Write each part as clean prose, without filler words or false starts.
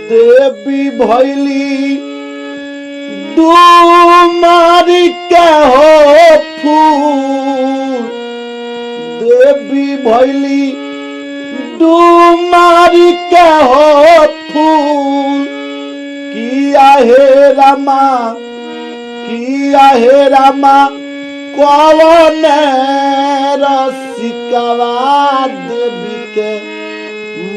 देवी भैली डूमारी के हो फूल, देवी भैली डूमारी के हो फूल। किया हे रामा, किया हे रामा, कौन रसिकवा देवी के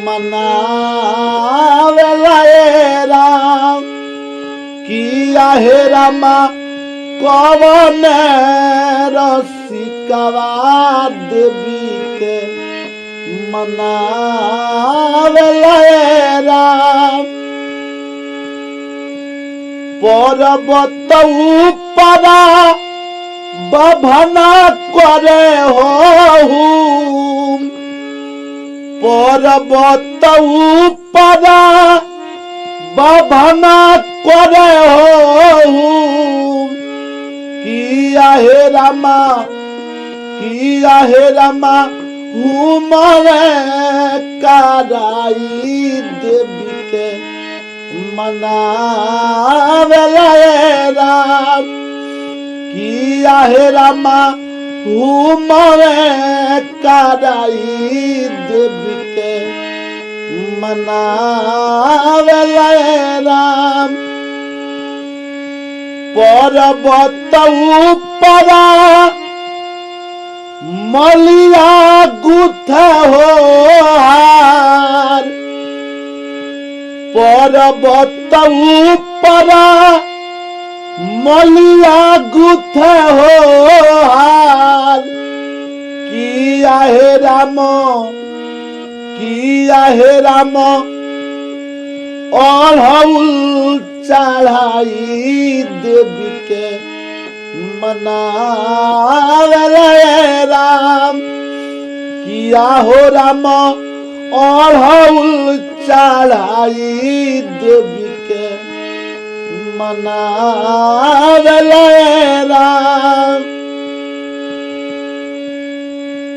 मनावेला हे राम। किया हे रामा, कौन रसिकवा देवी के मनावेला हे राम। पर्वत ऊपरा बभना करे हो, पर्वत ऊपरा बभना करे हो। किया हे रामा, किया हे रामा, हुमरे कराई देवी के मनावेला हे राम। किया हे रामा, हुमरे कराई देवी के मनावेला हे राम। पर्वत ऊपरा मलिया गुथे हो हार, पर्वत ऊपरा मलिया गुथे हो हार। किया हे राम, किया हे राम, अड़हुल चढ़ाई देवी के मनावेला हे राम। किया हो राम, अड़हुल चढ़ाई देवी के मनावेला हे राम।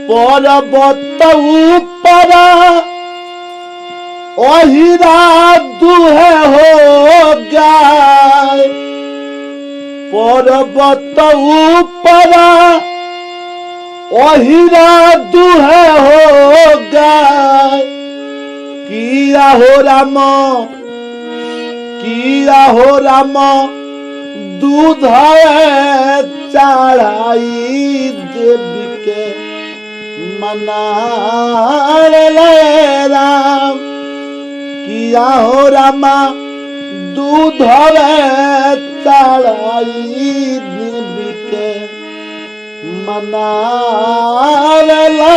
पर्वत ऊपरा ओहिरा दुहे हो गाय, पर्वत ऊपरा ओहिरा दुहे हो गाय। किया हो राम, किया हो राम, दूध चढ़ाई देवी के मनावेला हे राम। किया हो रामा, दूध चढ़ाई देवी के मनावेला